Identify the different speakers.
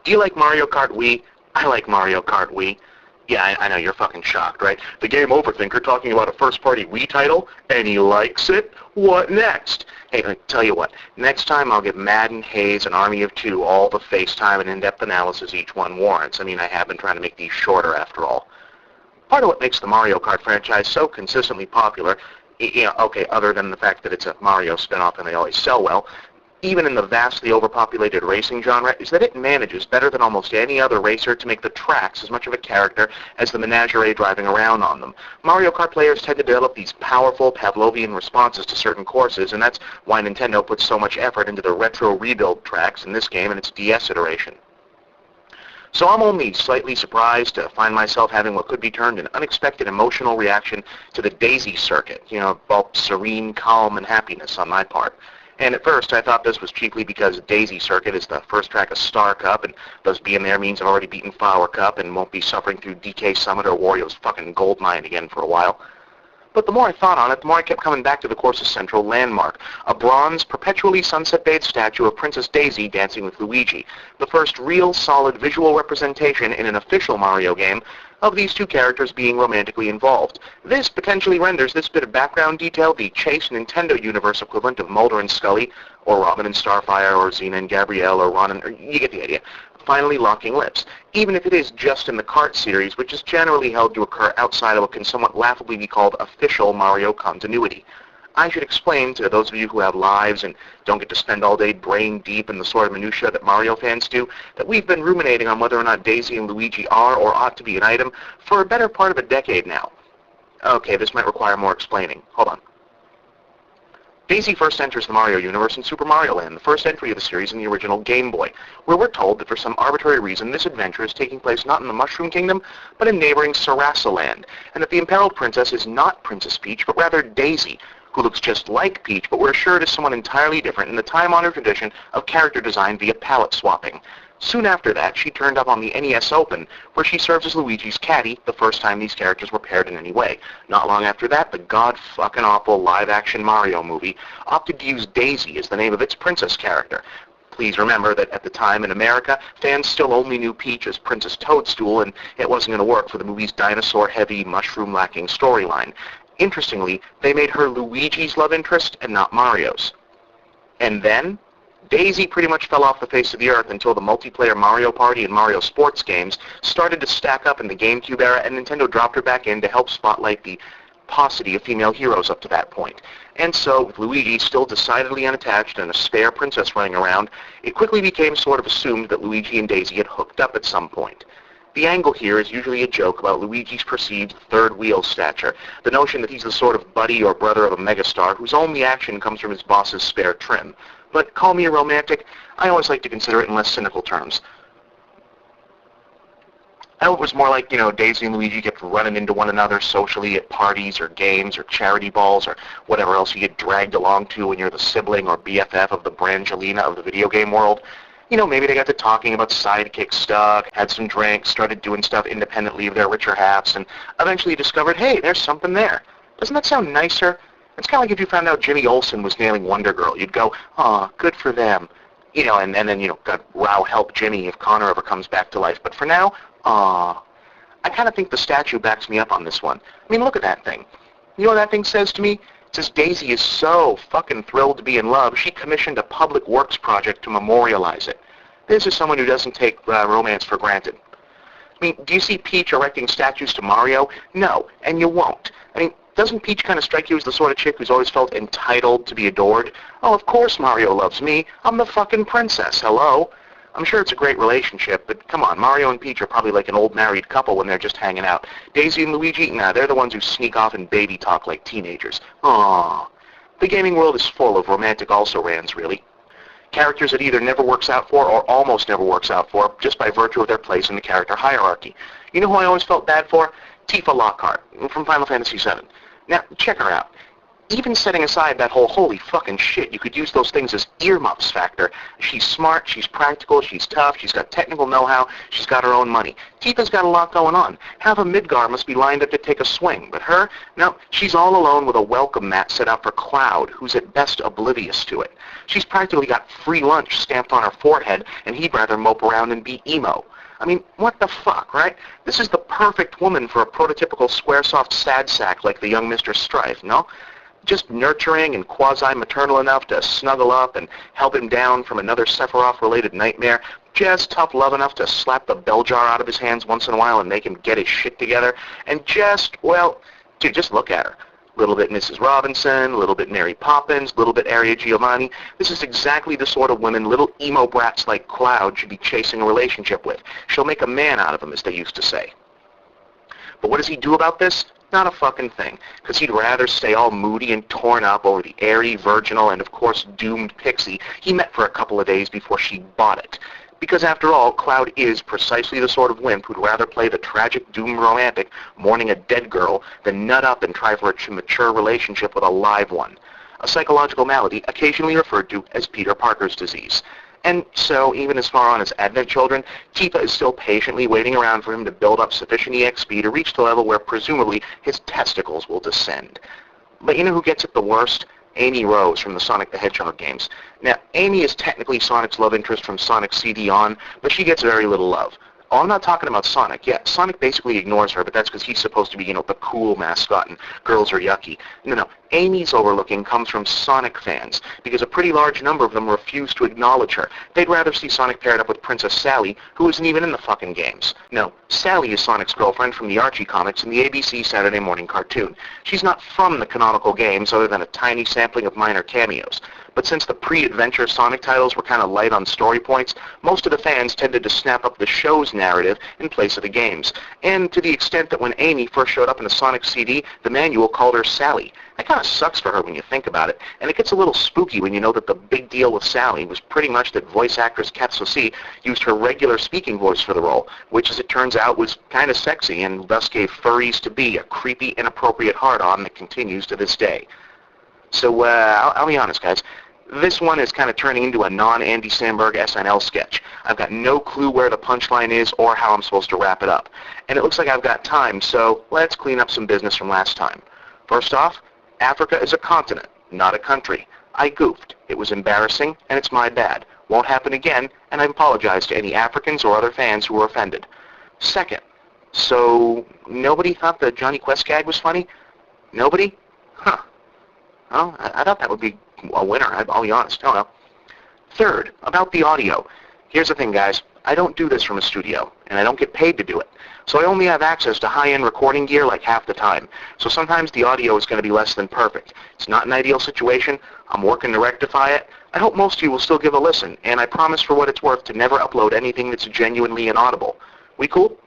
Speaker 1: Do you like Mario Kart Wii? I like Mario Kart Wii. Yeah, I know, you're fucking shocked, right? The game OverThinker talking about a first-party Wii title, and he likes it? What next? Hey, I tell you what, next time I'll give Madden, Hayes, and Army of Two all the FaceTime and in-depth analysis each one warrants. I mean, I have been trying to make these shorter, after all. Part of what makes the Mario Kart franchise so consistently popular, okay, other than the fact that it's a Mario spin-off and they always sell well, even in the vastly overpopulated racing genre, is that it manages better than almost any other racer to make the tracks as much of a character as the menagerie driving around on them. Mario Kart players tend to develop these powerful Pavlovian responses to certain courses, and that's why Nintendo puts so much effort into the retro rebuild tracks in this game and its DS iteration. So I'm only slightly surprised to find myself having what could be termed an unexpected emotional reaction to the Daisy circuit, both serene, calm, and happiness on my part. And at first, I thought this was chiefly because Daisy Circuit is the first track of Star Cup, and thus being there means I've already beaten Flower Cup and won't be suffering through DK Summit or Wario's fucking gold mine again for a while. But the more I thought on it, the more I kept coming back to the course's central landmark, a bronze, perpetually sunset-bathed statue of Princess Daisy dancing with Luigi, the first real, solid visual representation in an official Mario game of these two characters being romantically involved. This potentially renders this bit of background detail the chase Nintendo universe equivalent of Mulder and Scully, or Robin and Starfire, or Xena and Gabrielle, or Ron and... you get the idea. Finally locking lips, even if it is just in the Kart series, which is generally held to occur outside of what can somewhat laughably be called official Mario continuity. I should explain to those of you who have lives and don't get to spend all day brain deep in the sort of minutia that Mario fans do, that we've been ruminating on whether or not Daisy and Luigi are or ought to be an item for a better part of a decade now. Okay, this might require more explaining. Hold on. Daisy first enters the Mario universe in Super Mario Land, the first entry of the series in the original Game Boy, where we're told that for some arbitrary reason this adventure is taking place not in the Mushroom Kingdom, but in neighboring Sarasa Land, and that the imperiled princess is not Princess Peach, but rather Daisy, who looks just like Peach, but we're assured is someone entirely different in the time-honored tradition of character design via palette swapping. Soon after that, she turned up on the NES Open, where she serves as Luigi's caddy the first time these characters were paired in any way. Not long after that, the god-fucking-awful live-action Mario movie opted to use Daisy as the name of its princess character. Please remember that at the time in America, fans still only knew Peach as Princess Toadstool, and it wasn't going to work for the movie's dinosaur-heavy, mushroom-lacking storyline. Interestingly, they made her Luigi's love interest and not Mario's. And then Daisy pretty much fell off the face of the earth until the multiplayer Mario Party and Mario Sports games started to stack up in the GameCube era, and Nintendo dropped her back in to help spotlight the paucity of female heroes up to that point. And so, with Luigi still decidedly unattached and a spare princess running around, it quickly became sort of assumed that Luigi and Daisy had hooked up at some point. The angle here is usually a joke about Luigi's perceived third wheel stature, the notion that he's the sort of buddy or brother of a megastar whose only action comes from his boss's spare trim. But call me a romantic, I always like to consider it in less cynical terms. I hope it was more like, Daisy and Luigi get running into one another socially at parties or games or charity balls or whatever else you get dragged along to when you're the sibling or BFF of the Brangelina of the video game world. Maybe they got to talking about sidekick stuff, had some drinks, started doing stuff independently of their richer halves, and eventually discovered, hey, there's something there. Doesn't that sound nicer? It's kind of like if you found out Jimmy Olsen was nailing Wonder Girl. You'd go, aw, good for them. And then, God, wow, help Jimmy if Connor ever comes back to life. But for now, aw. I kind of think the statue backs me up on this one. I mean, look at that thing. You know what that thing says to me? It says Daisy is so fucking thrilled to be in love, she commissioned a public works project to memorialize it. This is someone who doesn't take romance for granted. I mean, do you see Peach erecting statues to Mario? No, and you won't. I mean, doesn't Peach kind of strike you as the sort of chick who's always felt entitled to be adored? Oh, of course Mario loves me. I'm the fucking princess, hello? I'm sure it's a great relationship, but come on, Mario and Peach are probably like an old married couple when they're just hanging out. Daisy and Luigi, nah, they're the ones who sneak off and baby talk like teenagers. Aww. The gaming world is full of romantic also-rans, really. Characters it either never works out for or almost never works out for, just by virtue of their place in the character hierarchy. You know who I always felt bad for? Tifa Lockhart, from Final Fantasy VII. Now, check her out. Even setting aside that whole holy fucking shit, you could use those things as earmuffs factor. She's smart, she's practical, she's tough, she's got technical know-how, she's got her own money. Tifa's got a lot going on. Half of Midgar must be lined up to take a swing, but her? No, she's all alone with a welcome mat set out for Cloud, who's at best oblivious to it. She's practically got free lunch stamped on her forehead, and he'd rather mope around and be emo. I mean, what the fuck, right? This is the perfect woman for a prototypical Squaresoft sad sack like the young Mr. Strife, no? Just nurturing and quasi-maternal enough to snuggle up and help him down from another Sephiroth-related nightmare. Just tough love enough to slap the bell jar out of his hands once in a while and make him get his shit together. And just, well, dude, just look at her. A little bit Mrs. Robinson, a little bit Mary Poppins, a little bit Aria Giovanni. This is exactly the sort of women little emo brats like Cloud should be chasing a relationship with. She'll make a man out of him, as they used to say. But what does he do about this? Not a fucking thing, because he'd rather stay all moody and torn up over the airy, virginal, and of course doomed pixie he met for a couple of days before she bought it. Because after all, Cloud is precisely the sort of wimp who'd rather play the tragic doomed romantic mourning a dead girl than nut up and try for a mature relationship with a live one. A psychological malady occasionally referred to as Peter Parker's disease. And so, even as far on as Advent Children, Tifa is still patiently waiting around for him to build up sufficient EXP to reach the level where presumably his testicles will descend. But you know who gets it the worst? Amy Rose from the Sonic the Hedgehog games. Now, Amy is technically Sonic's love interest from Sonic CD on, but she gets very little love. Oh, I'm not talking about Sonic. Yeah, Sonic basically ignores her, but that's because he's supposed to be, the cool mascot and girls are yucky. No. Amy's overlooking comes from Sonic fans, because a pretty large number of them refuse to acknowledge her. They'd rather see Sonic paired up with Princess Sally, who isn't even in the fucking games. No, Sally is Sonic's girlfriend from the Archie comics and the ABC Saturday morning cartoon. She's not from the canonical games other than a tiny sampling of minor cameos. But since the pre-adventure Sonic titles were kind of light on story points, most of the fans tended to snap up the show's narrative in place of the games. And to the extent that when Amy first showed up in a Sonic CD, the manual called her Sally. That kind of sucks for her when you think about it, and it gets a little spooky when you know that the big deal with Sally was pretty much that voice actress Katsushi used her regular speaking voice for the role, which as it turns out was kind of sexy and thus gave furries-to-be a creepy, inappropriate hard-on that continues to this day. So, I'll be honest, guys. This one is kind of turning into a non-Andy Samberg SNL sketch. I've got no clue where the punchline is or how I'm supposed to wrap it up. And it looks like I've got time, so let's clean up some business from last time. First off, Africa is a continent, not a country. I goofed. It was embarrassing, and it's my bad. Won't happen again, and I apologize to any Africans or other fans who were offended. Second, so nobody thought the Johnny Quest gag was funny? Nobody? Huh. Well, I thought that would be a winner, I'll be honest. Oh, no. Third, about the audio. Here's the thing, guys. I don't do this from a studio, and I don't get paid to do it. So I only have access to high-end recording gear like half the time. So sometimes the audio is going to be less than perfect. It's not an ideal situation. I'm working to rectify it. I hope most of you will still give a listen, and I promise for what it's worth to never upload anything that's genuinely inaudible. We cool?